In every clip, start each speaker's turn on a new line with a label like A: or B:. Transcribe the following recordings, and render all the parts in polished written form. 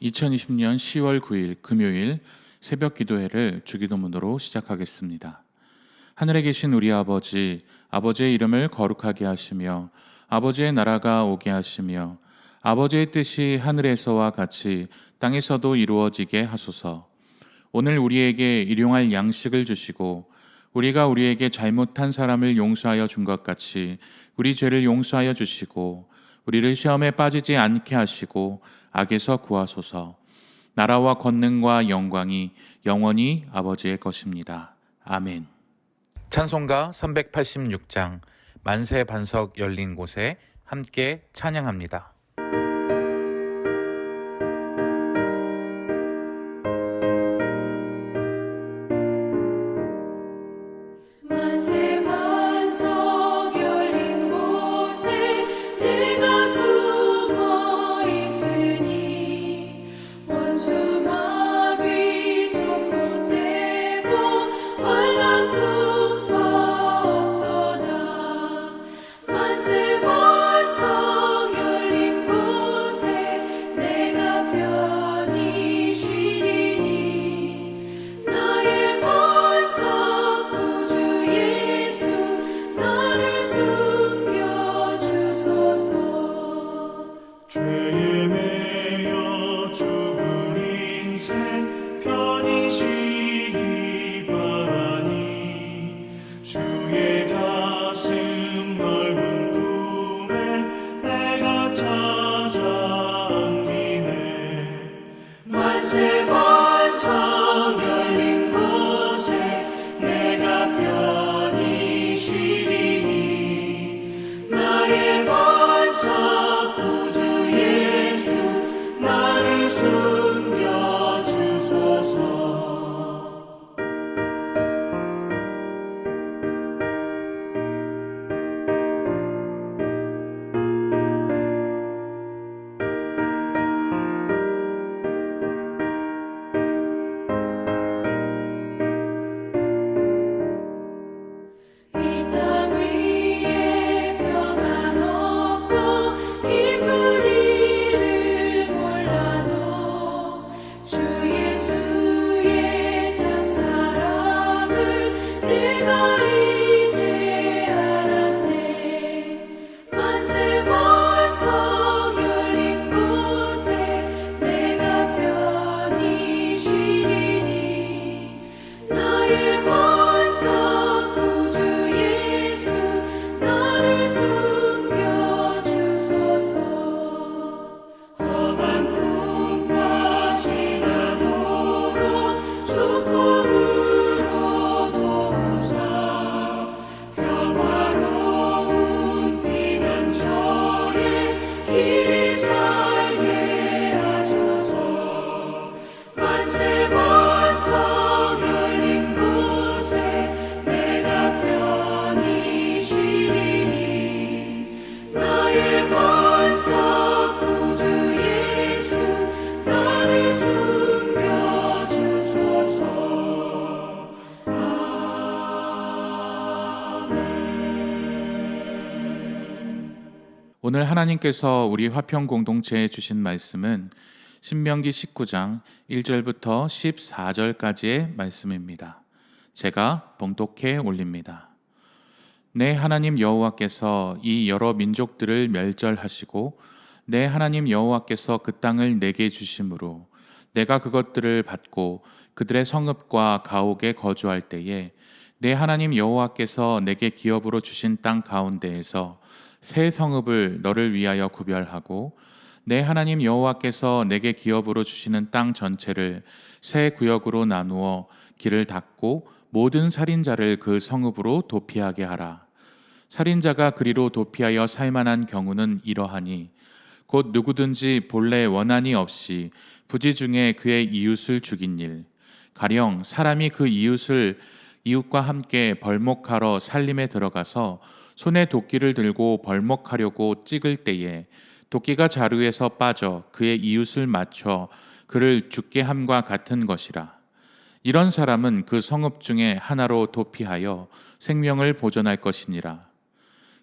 A: 2020년 10월 9일 금요일 새벽 기도회를 주기도문으로 시작하겠습니다. 하늘에 계신 우리 아버지, 아버지의 이름을 거룩하게 하시며 아버지의 나라가 오게 하시며 아버지의 뜻이 하늘에서와 같이 땅에서도 이루어지게 하소서. 오늘 우리에게 일용할 양식을 주시고 우리가 우리에게 잘못한 사람을 용서하여 준 것 같이 우리 죄를 용서하여 주시고 우리를 시험에 빠지지 않게 하시고 악에서 구하소서. 나라와 권능과 영광이 영원히 아버지의 것입니다. 아멘.
B: 찬송가 386장 만세 반석 열린 곳에 함께 찬양합니다.
C: 만세 반석 열린 곳에 내가 숨어 있으니 원수 마귀 손 못 대고 환난 풍파 없도다. 만세 반석 열린 곳에 내가 편히 쉬리니 나의 반석 구주 예수 나를 숨겨주소서.
D: 죄에 매여 죽은 인생 편히 쉬기 바라니 주의 가슴 넓은 품에 내가 찾아 안기네.
C: 만세 반석 열린 곳에 내가 편히 쉬리니 나의 반석 구주 예수 나를 숨겨주소서. 이 땅 위에 평안 없고 기쁜 일을 몰라도 주 예수의 참 사랑을 내가 이제 알았네. 만세 반석 열린 곳에 내가 편히 쉬리니 나의 반석 구주 예수 나를 숨겨주소서. 험한 풍파 지나도록 수고으로 도우사 평화로운 피난처에 길이 살게 하소서. 만세 반석 열린 곳에 내가 편히 쉬리니 나의 반석 구주 예수 나를 숨겨주소서.
A: 오늘 하나님께서 우리 화평 공동체에 주신 말씀은 신명기 19장 1절부터 14절까지의 말씀입니다. 제가 봉독해 올립니다. 내 하나님 여호와께서 이 여러 민족들을 멸절하시고 내 하나님 여호와께서 그 땅을 내게 주심으로 내가 그것들을 받고 그들의 성읍과 가옥에 거주할 때에 내 하나님 여호와께서 내게 기업으로 주신 땅 가운데에서 새 성읍을 너를 위하여 구별하고 내 하나님 여호와께서 내게 기업으로 주시는 땅 전체를 새 구역으로 나누어 길을 닫고 모든 살인자를 그 성읍으로 도피하게 하라. 살인자가 그리로 도피하여 살만한 경우는 이러하니 곧 누구든지 본래 원한이 없이 부지 중에 그의 이웃을 죽인 일, 가령 사람이 그 이웃과 함께 벌목하러 살림에 들어가서 손에 도끼를 들고 벌목하려고 찍을 때에 도끼가 자루에서 빠져 그의 이웃을 맞춰 그를 죽게 함과 같은 것이라. 이런 사람은 그 성읍 중에 하나로 도피하여 생명을 보존할 것이니라.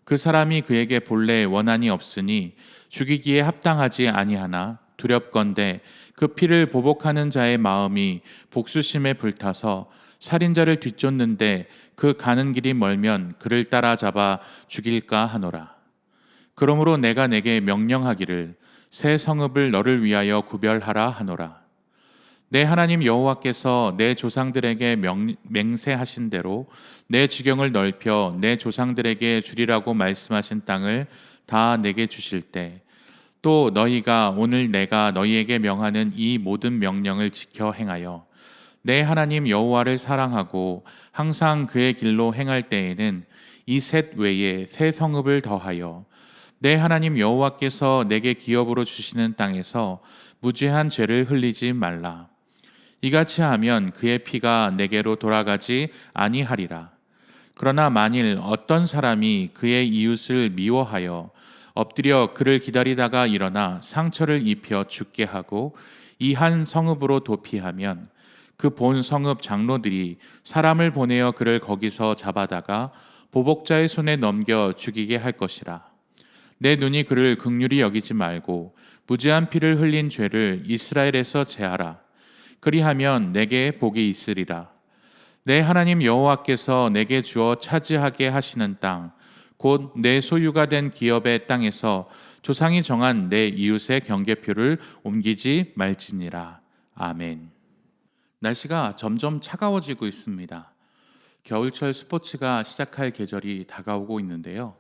A: 그 사람이 그에게 본래 원한이 없으니 죽이기에 합당하지 아니하나 두렵건대 그 피를 보복하는 자의 마음이 복수심에 불타서 살인자를 뒤쫓는데 그 가는 길이 멀면 그를 따라잡아 죽일까 하노라. 그러므로 내가 내게 명령하기를 새 성읍을 너를 위하여 구별하라 하노라. 내 하나님 여호와께서 내 조상들에게 맹세하신 대로 내 지경을 넓혀 내 조상들에게 주리라고 말씀하신 땅을 다 내게 주실 때, 또 너희가 오늘 내가 너희에게 명하는 이 모든 명령을 지켜 행하여 내 하나님 여호와를 사랑하고 항상 그의 길로 행할 때에는 이 셋 외에 새 성읍을 더하여 내 하나님 여호와께서 내게 기업으로 주시는 땅에서 무죄한 죄를 흘리지 말라. 이같이 하면 그의 피가 내게로 돌아가지 아니하리라. 그러나 만일 어떤 사람이 그의 이웃을 미워하여 엎드려 그를 기다리다가 일어나 상처를 입혀 죽게 하고 이 한 성읍으로 도피하면 그 본 성읍 장로들이 사람을 보내어 그를 거기서 잡아다가 보복자의 손에 넘겨 죽이게 할 것이라. 내 눈이 그를 긍휼히 여기지 말고 무죄한 피를 흘린 죄를 이스라엘에서 제하라. 그리하면 내게 복이 있으리라. 내 하나님 여호와께서 내게 주어 차지하게 하시는 땅, 곧 내 소유가 된 기업의 땅에서 조상이 정한 내 이웃의 경계표를 옮기지 말지니라. 아멘. 날씨가 점점 차가워지고 있습니다. 겨울철 스포츠가 시작할 계절이 다가오고 있는데요.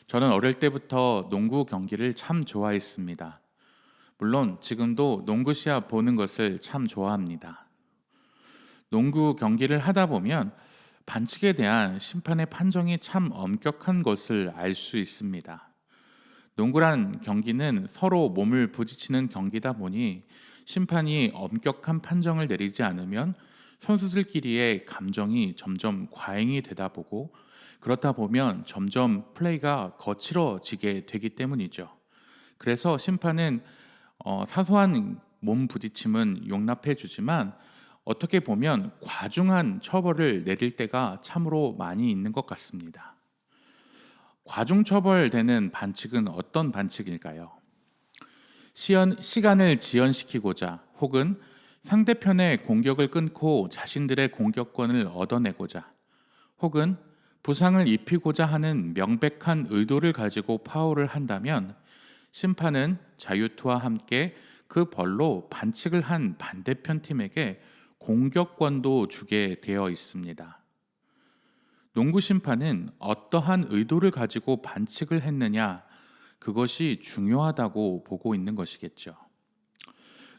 A: 저는 어릴 때부터 농구 경기를 참 좋아했습니다. 물론 지금도 농구 시합 보는 것을 참 좋아합니다. 농구 경기를 하다 보면 반칙에 대한 심판의 판정이 참 엄격한 것을 알 수 있습니다. 농구란 경기는 서로 몸을 부딪히는 경기다 보니 심판이 엄격한 판정을 내리지 않으면 선수들끼리의 감정이 점점 과잉이 되다 보고, 그렇다 보면 점점 플레이가 거칠어지게 되기 때문이죠. 그래서 심판은 사소한 몸 부딪힘은 용납해 주지만 어떻게 보면 과중한 처벌을 내릴 때가 참으로 많이 있는 것 같습니다. 과중 처벌되는 반칙은 어떤 반칙일까요? 시간을 지연시키고자 혹은 상대편의 공격을 끊고 자신들의 공격권을 얻어내고자 혹은 부상을 입히고자 하는 명백한 의도를 가지고 파울을 한다면 심판은 자유투와 함께 그 벌로 반칙을 한 반대편 팀에게 공격권도 주게 되어 있습니다. 농구 심판은 어떠한 의도를 가지고 반칙을 했느냐, 그것이 중요하다고 보고 있는 것이겠죠.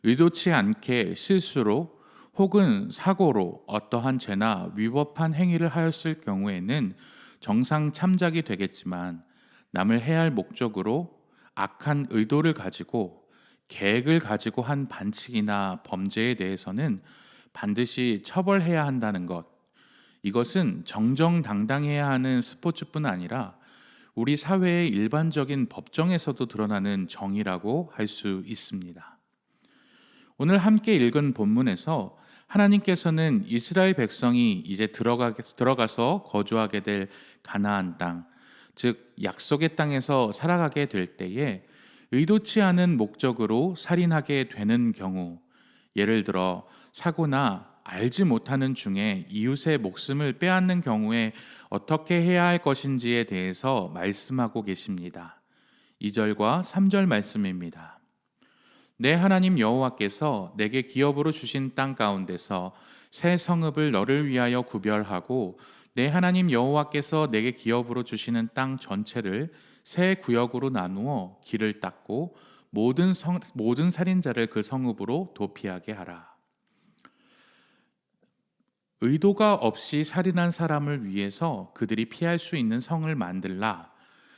A: 의도치 않게 실수로 혹은 사고로 어떠한 죄나 위법한 행위를 하였을 경우에는 정상 참작이 되겠지만, 남을 해할 목적으로 악한 의도를 가지고 계획을 가지고 한 반칙이나 범죄에 대해서는 반드시 처벌해야 한다는 것, 이것은 정정당당해야 하는 스포츠뿐 아니라 우리 사회의 일반적인 법정에서도 드러나는 정의라고 할 수 있습니다. 오늘 함께 읽은 본문에서 하나님께서는 이스라엘 백성이 이제 들어가서 거주하게 될 가나안 땅, 즉 약속의 땅에서 살아가게 될 때에 의도치 않은 목적으로 살인하게 되는 경우, 예를 들어 사고나 알지 못하는 중에 이웃의 목숨을 빼앗는 경우에 어떻게 해야 할 것인지에 대해서 말씀하고 계십니다. 2절과 3절 말씀입니다. 내 하나님 여호와께서 내게 기업으로 주신 땅 가운데서 새 성읍을 너를 위하여 구별하고 내 하나님 여호와께서 내게 기업으로 주시는 땅 전체를 새 구역으로 나누어 길을 닦고 모든 살인자를 그 성읍으로 도피하게 하라. 의도가 없이 살인한 사람을 위해서 그들이 피할 수 있는 성을 만들라.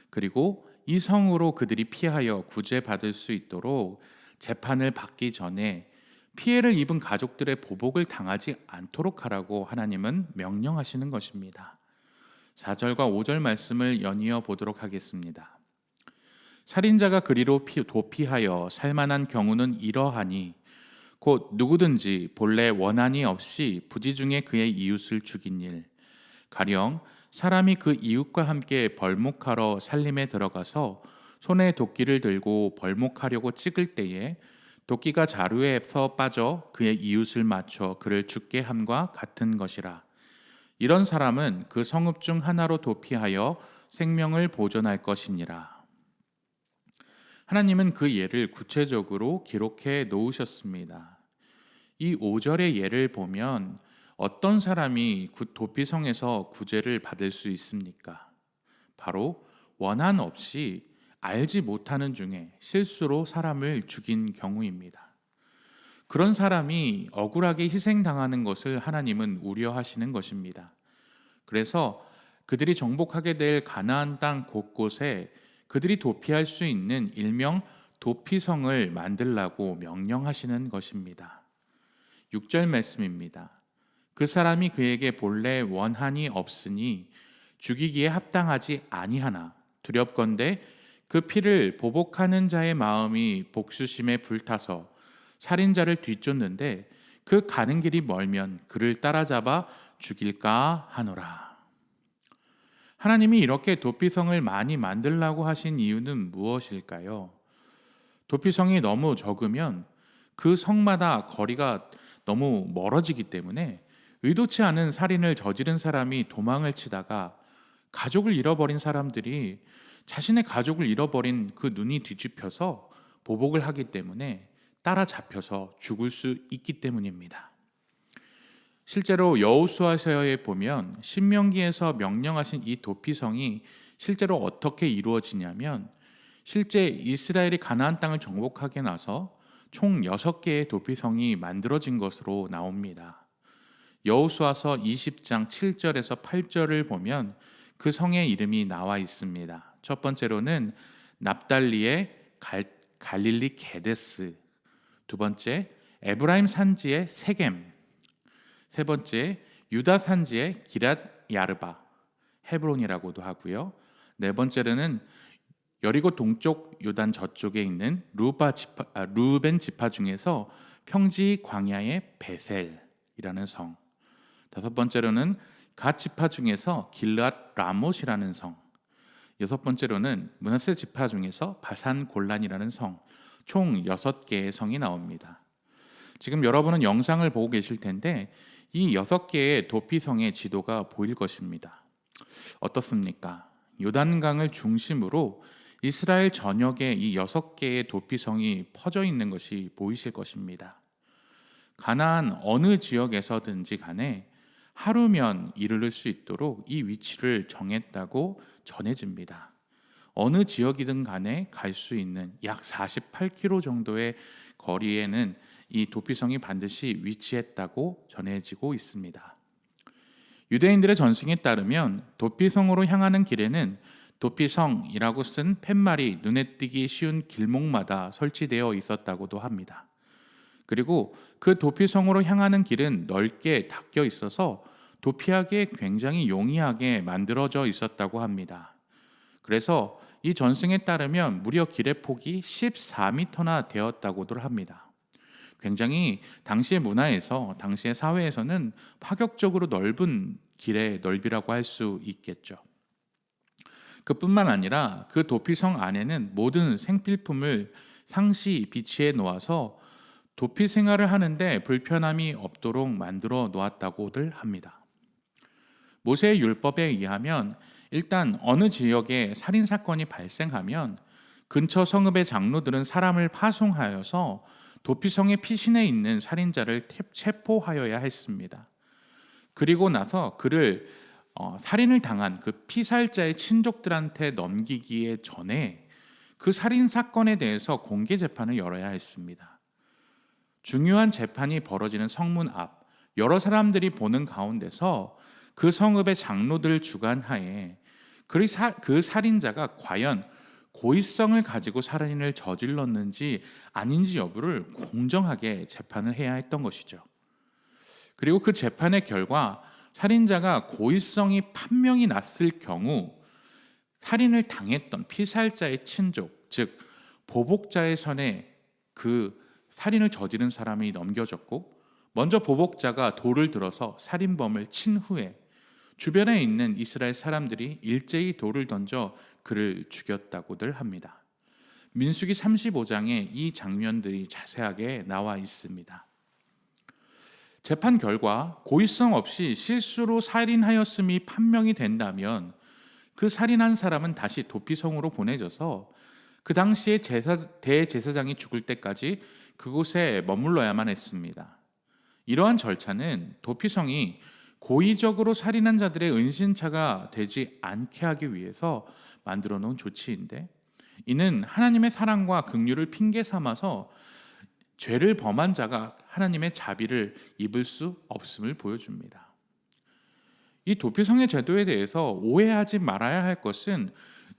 A: 그리고 이 성으로 그들이 피하여 구제받을 수 있도록 재판을 받기 전에 피해를 입은 가족들의 보복을 당하지 않도록 하라고 하나님은 명령하시는 것입니다. 4절과 5절 말씀을 연이어 보도록 하겠습니다. 살인자가 그리로 도피하여 살만한 경우는 이러하니 곧 누구든지 본래 원한이 없이 부지중에 그의 이웃을 죽인 일, 가령 사람이 그 이웃과 함께 벌목하러 살림에 들어가서 손에 도끼를 들고 벌목하려고 찍을 때에 도끼가 자루에서 빠져 그의 이웃을 맞춰 그를 죽게 함과 같은 것이라. 이런 사람은 그 성읍 중 하나로 도피하여 생명을 보존할 것이니라. 하나님은 그 예를 구체적으로 기록해 놓으셨습니다. 이 5절의 예를 보면 어떤 사람이 도피성에서 구제를 받을 수 있습니까? 바로 원한 없이 알지 못하는 중에 실수로 사람을 죽인 경우입니다. 그런 사람이 억울하게 희생당하는 것을 하나님은 우려하시는 것입니다. 그래서 그들이 정복하게 될 가나안 땅 곳곳에 그들이 도피할 수 있는 일명 도피성을 만들라고 명령하시는 것입니다. 6절 말씀입니다. 그 사람이 그에게 본래 원한이 없으니 죽이기에 합당하지 아니하나 두렵건대 그 피를 보복하는 자의 마음이 복수심에 불타서 살인자를 뒤쫓는데 그 가는 길이 멀면 그를 따라잡아 죽일까 하노라. 하나님이 이렇게 도피성을 많이 만들라고 하신 이유는 무엇일까요? 도피성이 너무 적으면 그 성마다 거리가 너무 멀어지기 때문에 의도치 않은 살인을 저지른 사람이 도망을 치다가 가족을 잃어버린 사람들이 자신의 가족을 잃어버린 그 눈이 뒤집혀서 보복을 하기 때문에 따라잡혀서 죽을 수 있기 때문입니다. 실제로 여호수아서에 보면 신명기에서 명령하신 이 도피성이 실제로 어떻게 이루어지냐면 실제 이스라엘이 가나안 땅을 정복하게 나서 총 6개의 도피성이 만들어진 것으로 나옵니다. 여호수아서 20장 7절에서 8절을 보면 그 성의 이름이 나와 있습니다. 첫 번째로는 납달리의 갈릴리 게데스, 두 번째 에브라임 산지의 세겜, 세 번째 유다 산지의 기랏 야르바, 헤브론이라고도 하고요. 네 번째로는 여리고 동쪽 요단 저쪽에 있는 루벤 지파 중에서 평지 광야의 베셀이라는 성, 다섯 번째로는 갓 지파 중에서 길앗 라못이라는 성, 여섯 번째로는 므낫세 지파 중에서 바산 골란이라는 성, 총 6개의 성이 나옵니다. 지금 여러분은 영상을 보고 계실 텐데 이 6개의 도피성의 지도가 보일 것입니다. 어떻습니까? 요단강을 중심으로 이스라엘 전역에 이 6개의 도피성이 퍼져 있는 것이 보이실 것입니다. 가나안 어느 지역에서든지 간에 하루면 이르를 수 있도록 이 위치를 정했다고 전해집니다. 어느 지역이든 간에 갈 수 있는 약 48km 정도의 거리에는 이 도피성이 반드시 위치했다고 전해지고 있습니다. 유대인들의 전승에 따르면 도피성으로 향하는 길에는 도피성이라고 쓴 팻말이 눈에 띄기 쉬운 길목마다 설치되어 있었다고도 합니다. 그리고 그 도피성으로 향하는 길은 넓게 닦여 있어서 도피하기에 굉장히 용이하게 만들어져 있었다고 합니다. 그래서 이 전승에 따르면 무려 길의 폭이 14m나 되었다고도 합니다. 굉장히 당시의 문화에서, 당시의 사회에서는 파격적으로 넓은 길의 넓이라고 할 수 있겠죠. 그뿐만 아니라 그 도피성 안에는 모든 생필품을 상시 비치해 놓아서 도피 생활을 하는데 불편함이 없도록 만들어 놓았다고들 합니다. 모세의 율법에 의하면 일단 어느 지역에 살인 사건이 발생하면 근처 성읍의 장로들은 사람을 파송하여서 도피성의 피신해 있는 살인자를 체포하여야 했습니다. 그리고 나서 그를 살인을 당한 그 피살자의 친족들한테 넘기기에 전에 그 살인 사건에 대해서 공개 재판을 열어야 했습니다. 중요한 재판이 벌어지는 성문 앞 여러 사람들이 보는 가운데서 그 성읍의 장로들 주관하에 그 살인자가 과연 고의성을 가지고 살인을 저질렀는지 아닌지 여부를 공정하게 재판을 해야 했던 것이죠. 그리고 그 재판의 결과 살인자가 고의성이 판명이 났을 경우 살인을 당했던 피살자의 친족, 즉 보복자의 선에 그 살인을 저지른 사람이 넘겨졌고, 먼저 보복자가 돌을 들어서 살인범을 친 후에 주변에 있는 이스라엘 사람들이 일제히 돌을 던져 그를 죽였다고들 합니다. 민수기 35장에 이 장면들이 자세하게 나와 있습니다. 재판 결과 고의성 없이 실수로 살인하였음이 판명이 된다면 그 살인한 사람은 다시 도피성으로 보내져서 그 당시에 대제사장이 죽을 때까지 그곳에 머물러야만 했습니다. 이러한 절차는 도피성이 고의적으로 살인한 자들의 은신처가 되지 않게 하기 위해서 만들어 놓은 조치인데, 이는 하나님의 사랑과 긍휼을 핑계 삼아서 죄를 범한 자가 하나님의 자비를 입을 수 없음을 보여줍니다. 이 도피성의 제도에 대해서 오해하지 말아야 할 것은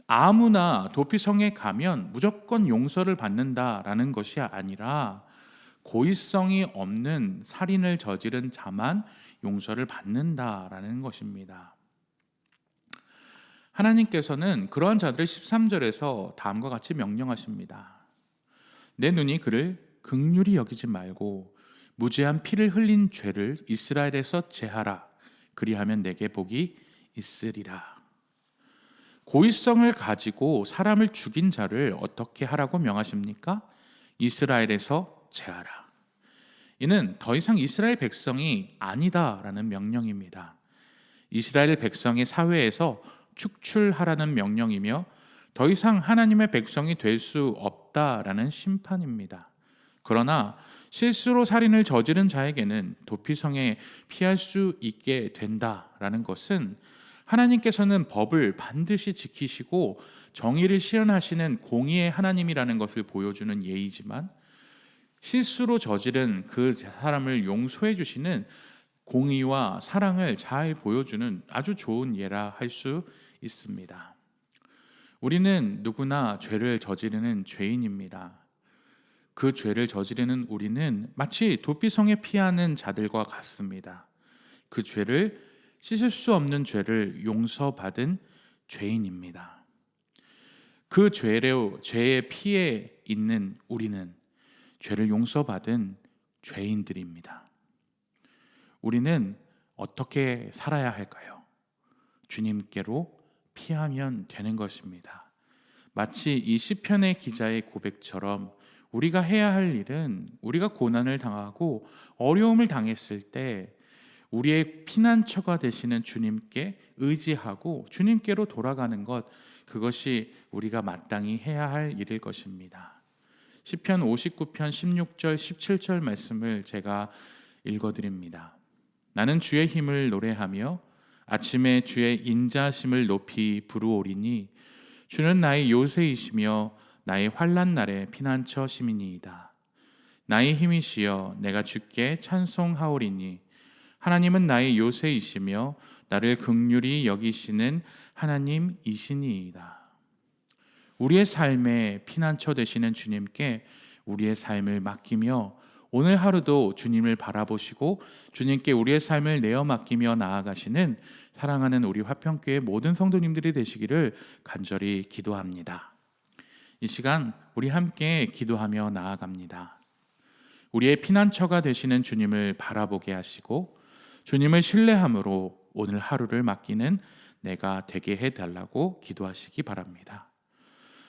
A: 아무나 도피성에 가면 무조건 용서를 받는다라는 것이 아니라 고의성이 없는 살인을 저지른 자만 용서를 받는다라는 것입니다. 하나님께서는 그러한 자들을 13절에서 다음과 같이 명령하십니다. 내 눈이 그를 긍휼히 여기지 말고 무죄한 피를 흘린 죄를 이스라엘에서 제하라. 그리하면 내게 복이 있으리라. 고의성을 가지고 사람을 죽인 자를 어떻게 하라고 명하십니까? 이스라엘에서 제하라. 이는 더 이상 이스라엘 백성이 아니다라는 명령입니다. 이스라엘 백성의 사회에서 축출하라는 명령이며 더 이상 하나님의 백성이 될 수 없다라는 심판입니다. 그러나 실수로 살인을 저지른 자에게는 도피성에 피할 수 있게 된다라는 것은 하나님께서는 법을 반드시 지키시고 정의를 실현하시는 공의의 하나님이라는 것을 보여주는 예이지만, 실수로 저지른 그 사람을 용서해 주시는 공의와 사랑을 잘 보여주는 아주 좋은 예라 할 수 있습니다. 우리는 누구나 죄를 저지르는 죄인입니다. 그 죄를 저지르는 우리는 마치 도피성에 피하는 자들과 같습니다. 그 죄를 씻을 수 없는 죄를 용서받은 죄인입니다. 그 죄의 피해 있는 우리는 죄를 용서받은 죄인들입니다. 우리는 어떻게 살아야 할까요? 주님께로 피하면 되는 것입니다. 마치 이 시편의 기자의 고백처럼 우리가 해야 할 일은 우리가 고난을 당하고 어려움을 당했을 때 우리의 피난처가 되시는 주님께 의지하고 주님께로 돌아가는 것, 그것이 우리가 마땅히 해야 할 일일 것입니다. 시편 59편 16절 17절 말씀을 제가 읽어드립니다. 나는 주의 힘을 노래하며 아침에 주의 인자심을 높이 부르오리니 주는 나의 요새이시며 나의 환난 날의 피난처 시민이이다. 나의 힘이시여 내가 주께 찬송하오리니 하나님은 나의 요새이시며 나를 긍휼히 여기시는 하나님이시니이다. 우리의 삶의 피난처 되시는 주님께 우리의 삶을 맡기며 오늘 하루도 주님을 바라보시고 주님께 우리의 삶을 내어 맡기며 나아가시는 사랑하는 우리 화평교회 모든 성도님들이 되시기를 간절히 기도합니다. 이 시간 우리 함께 기도하며 나아갑니다. 우리의 피난처가 되시는 주님을 바라보게 하시고 주님을 신뢰함으로 오늘 하루를 맡기는 내가 되게 해달라고 기도하시기 바랍니다.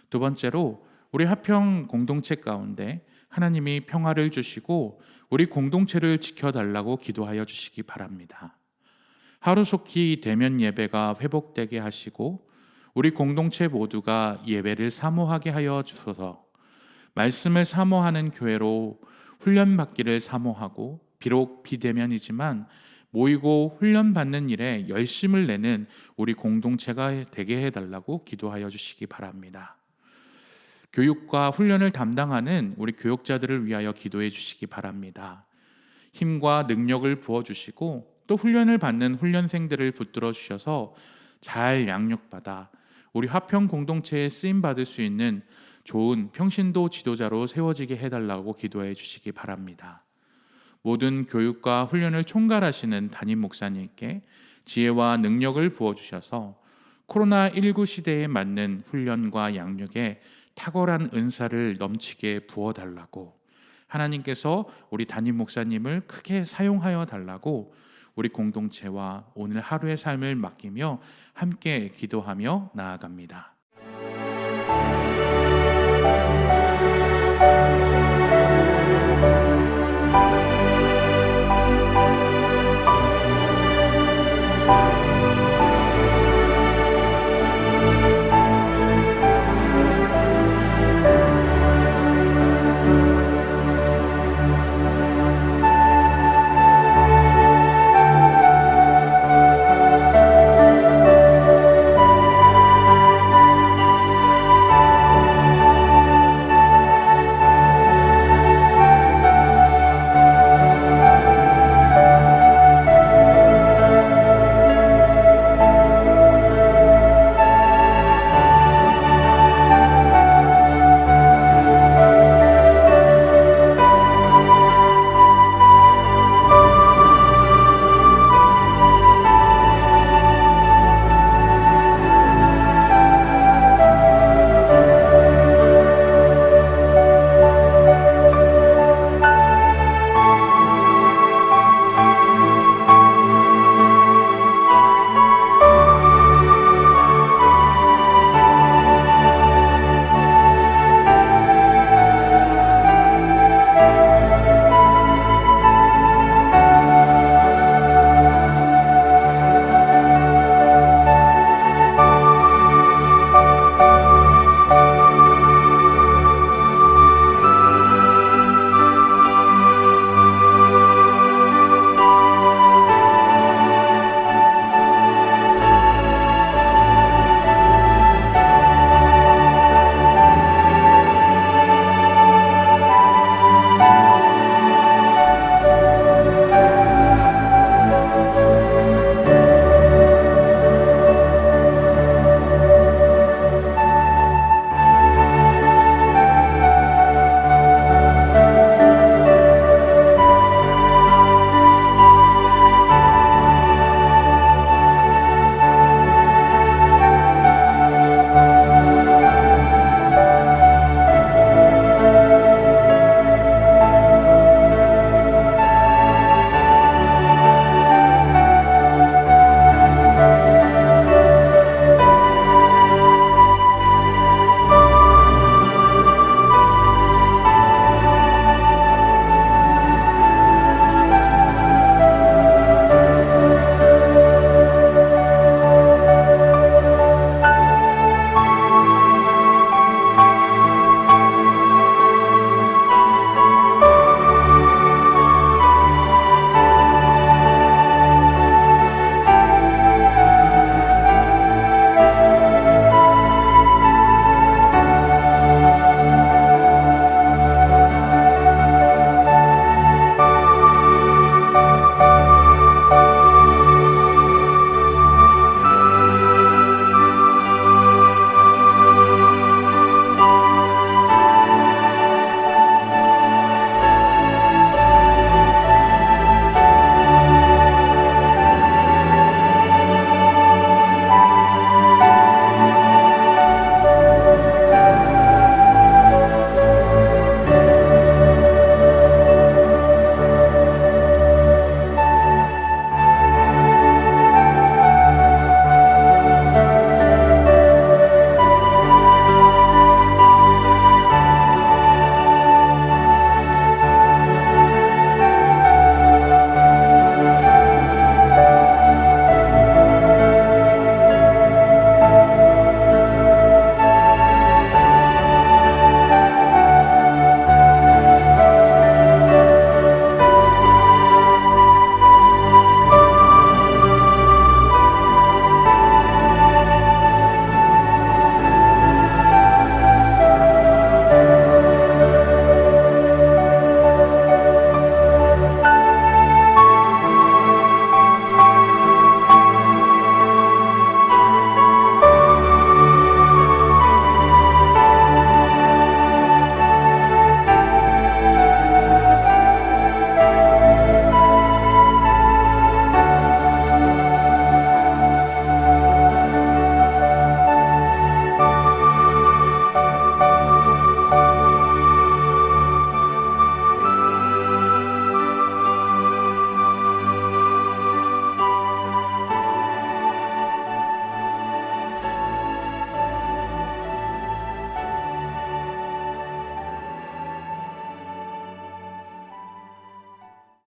A: 두 번째로 우리 화평 공동체 가운데 하나님이 평화를 주시고 우리 공동체를 지켜달라고 기도하여 주시기 바랍니다. 하루속히 대면 예배가 회복되게 하시고 우리 공동체 모두가 예배를 사모하게 하여 주소서. 말씀을 사모하는 교회로 훈련받기를 사모하고 비록 비대면이지만 모이고 훈련받는 일에 열심을 내는 우리 공동체가 되게 해달라고 기도하여 주시기 바랍니다. 교육과 훈련을 담당하는 우리 교육자들을 위하여 기도해 주시기 바랍니다. 힘과 능력을 부어주시고 또 훈련을 받는 훈련생들을 붙들어 주셔서 잘 양육받아 우리 화평 공동체에 쓰임받을 수 있는 좋은 평신도 지도자로 세워지게 해달라고 기도해 주시기 바랍니다. 모든 교육과 훈련을 총괄하시는 담임 목사님께 지혜와 능력을 부어주셔서 코로나19 시대에 맞는 훈련과 양육에 탁월한 은사를 넘치게 부어달라고, 하나님께서 우리 담임 목사님을 크게 사용하여 달라고 우리 공동체와 오늘 하루의 삶을 맡기며 함께 기도하며 나아갑니다.